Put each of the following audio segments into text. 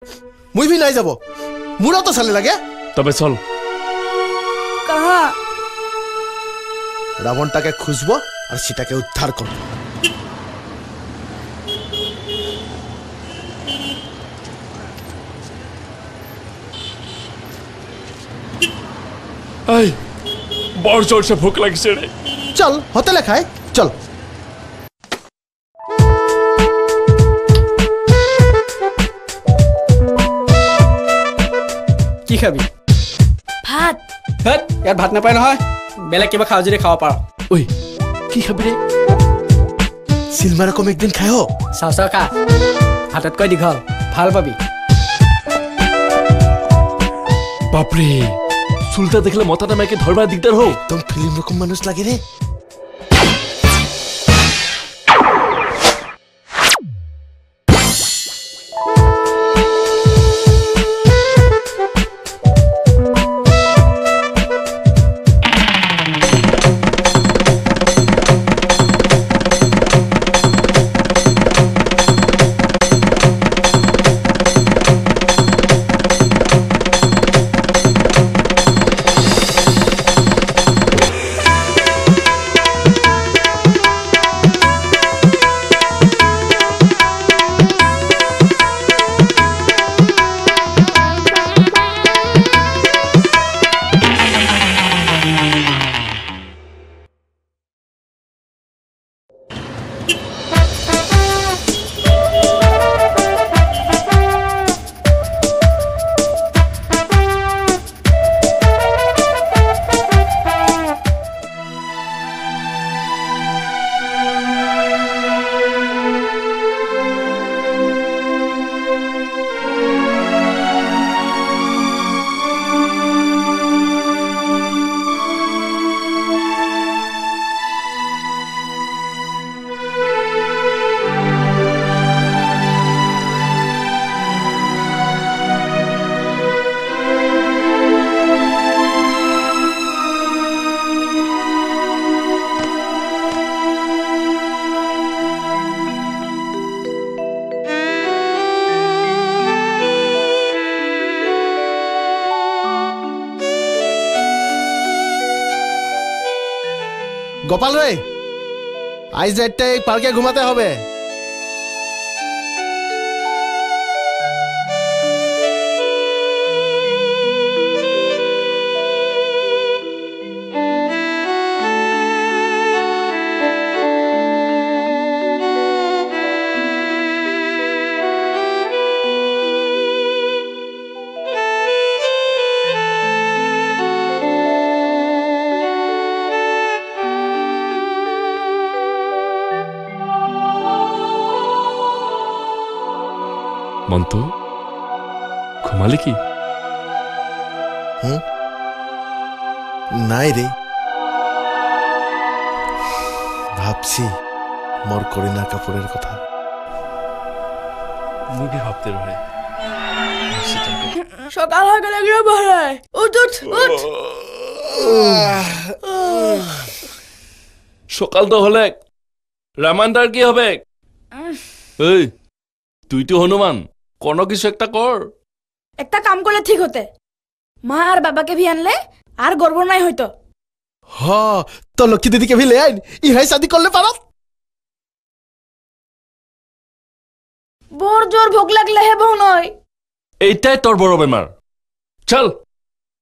मुई भी नहीं जाबो मुरा तो चले लगे तबे चल कहाँ रावण ताके खुजबो और सीता के उद्धार करबो आई बड़ जोर से भूख लगी से चल होटले खाए चल কি খাবি ভাত হেত ইয়াত ভাত নাপায় নহয় বেলেগ কিবা খাও যদি খাব পাৰ ओए की खाबी रे सिलमारा को एक दिन खाए हो চাও চাও খা ভাততকৈ দীঘল ভাল পাবি बाप रे सुलता देखले मताटा माके धरबा दिगदार हो तुम फिल्म रकम मानुस लागे रे गोपाल रे आज रात पार्के घुमाते होबे मंतु घुमाले की नाई रे भाबसी मोर करीना कापुरेर कथा मुई भी भाबते रहे সকাল হয়ে গেলে গিয়ে ভরায় উঠ উঠ উঠ সকাল তো হলে রামান্ডার কি হবে এই তুই তো হনুমান কোনো কিছু একটা কর একটা কাম করলে ঠিক হতে মা আর বাবাকে भी আনলে আর গর্ব নাই হইতো हाँ तो लक्की दीदी के भी ले आई इहे शादी कर ले पारत বোর জোর ভোগ লাগলে হে বউ নয় এইটাই তোর বড় বেমার চল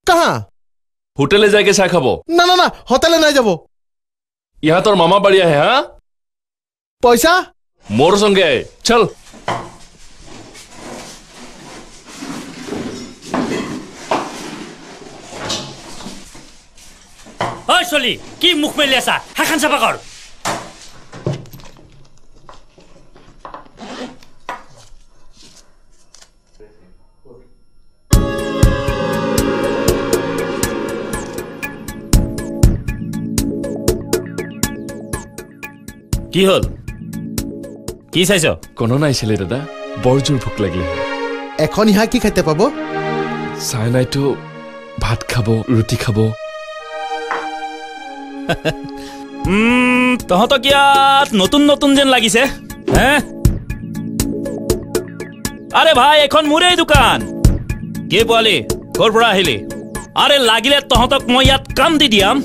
कहाँ হোটেলে যাইকে চা খাবো ना ना ना होटले नहीं जाबो यहाँ তোর মামা বাড়ি আহে হ্যাঁ पैसा মোর সঙ্গে আয় চল ओय सोली की मुख में लेसा हाखान सफा कर কি হল কি চাইছো কোনো নাই ছেলে দাদা বৰ জোৰ ভোক লাগিলে এখন ইহা কি খাইতে পাবো চাই নাই তো ভাত খাব ৰুটি খাব তহঁতক ইয়াত নতুন নতুন যেন লাগিছে হে আৰে ভাই এখন মোৰেই দোকান কি পোৱালি ক'ৰ পৰা আহিলি আৰে লাগিলে তহঁতক মই ইয়াত কাম দি দিয়াম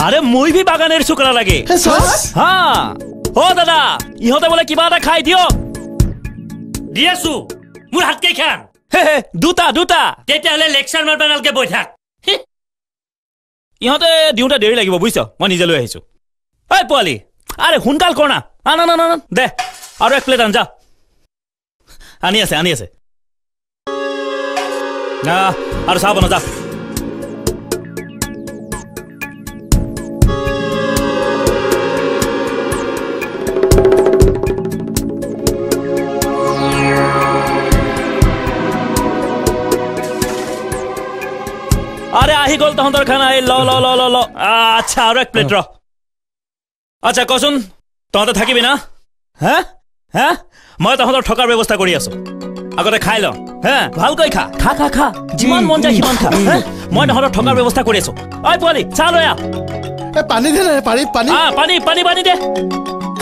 আৰে মই ভি বাগানেৰ চুকৰা লাগে হা ও দাদা ইহঁতে বোলে কিবা এটা খাই দিয়ক দি আছো মোৰ হাতকে খান দুটা তেতিয়াহ'লে লেকচাৰ মাৰবা নালকে বৈ থাক ইহঁতে দিওঁতে দেৰি লাগিব বুজিছ মই নিজে লৈ আহিছো ঐ পোৱালি আৰে সোনকাল কৰ না না দে আৰু এক প্লেট আন যা আনি আছে না আৰু চাহ বনা যা আৰে আহি গল তহঁতৰ খানা এই ল আচ্ছা আৰু এক প্লেট ৰ আচ্ছা কচোন তহঁতে থাকিবি না হা মই তহঁতৰ থকাৰ ব্যৱস্থা কৰি আছো আগতে খাই ল হা ভালকৈ খা যিমান মন যায় সিমান খা মই তহঁতৰ থকাৰ ব্যৱস্থা কৰি আছো ঐ পোৱালি চাহ লৈ আহ পানী দে না পানী দে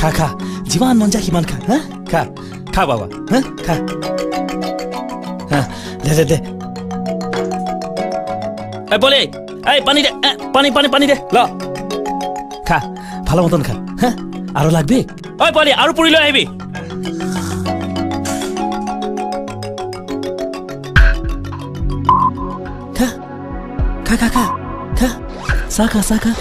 খা যিমান মন যায় সিমান খা বাবা খা দে এই বলে এই পানী দে পানী দে ল খা ভালো মতন খা আৰু লাগবি ঐ পোৱালি আৰু পুৰি লৈ আহিবি খা চাহ খা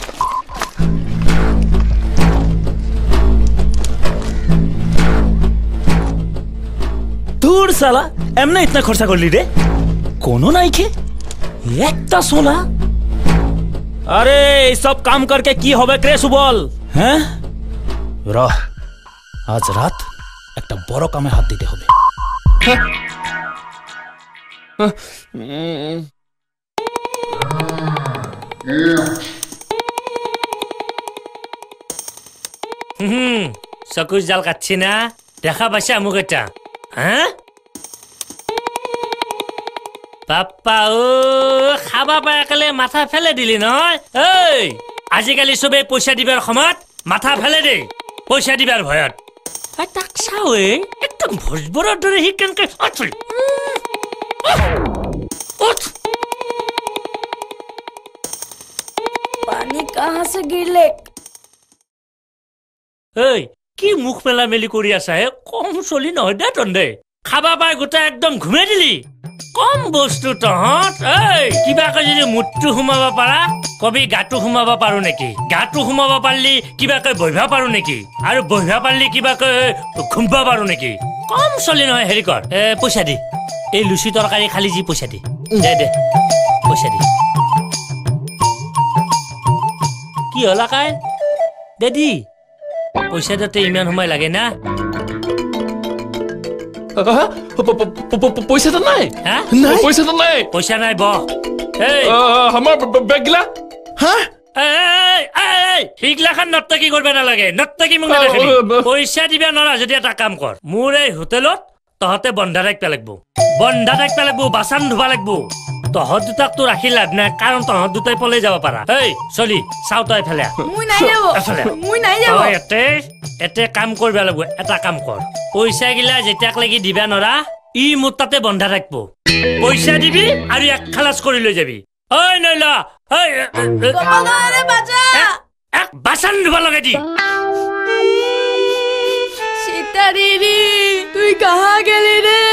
তোর সালা এমনি ইতনা খরচা করলি রে কোনো নাই খে একটা সোলা আরে এই সব কাম করকে কি হবে রে সুবল হ্যাঁ রহ আজ রাত একটা বড় কামে হাত দিতে হবে চকুর জাল কাটছি না দেখা পাইছে আমুক এটা হ্যাঁ বাপ্পা ও খাবা পাই কালে মাথা ফেলে দিলি নহয় এই আজিকালি সবে পয়সা দিবার সময়ত মাথা ফেলে দে পয়সা দিবার ভয়ত তাক চাও একদম ভোজবৰৰ দৰে সি কেনেকে पानी कहाँ से गिरले এই কি মুখ মেলা মেলি কৰি আছা হে কম চলি নহয় দে তন্দে খাবা পাই গোটা একদম ঘুমে দিলি কম বস্তু তহঁত এই কিবাকে যদি মুটটো সোমাব পাৰা কবি গাটো সোমাব পাৰো নেকি গাটো সোমাব পাৰিলি কিবাকে বহিবা পাৰো নেকি আৰু বহিবা পাৰিলি কিবাকে ঘুমবা পাৰো নেকি কম চলি নহয় হেৰি কৰ পইচা দি এই লুচি তৰকাৰী খালি যি পইচা দি দে পইচা দি কি হলা কাই দে দি পইচা দিতে ইমান সময় লাগে না পইচাটা নাই পইচাটা নাই পইচা নাই ব এই আমাৰ বেগ গিলা হা সেইগিলাখান নৰ্তকী কৰিব নালাগে নৰ্তকী মোক নেদেখিবি পইচা দিবা নৰা যদি এটা কাম কৰ মোৰ এই হোটেলত তহঁতে বন্ধা ৰাখিব লাগিব বাচন ধুবা লাগিব তহঁত দুটাক তো ৰাখি লাভ নাই কাৰণ তহঁত দুটাই পলাই যাব পাৰা এই চলি চাও তই ফেলে মুই নাই যাব এতে কাম কৰিব লাগিব এটা কাম কৰ পইচা গিলা যেতিয়াক লাগি দিবা নৰা ই মোৰ তাতে বন্ধা ৰাখিব পইচা দিবি আৰু এক খালাস কৰি লৈ যাবি ঐ নইলা अरे बचा এক বাচন ধুবা লগাই দি सीता दीदी तू कहाँ गेली रे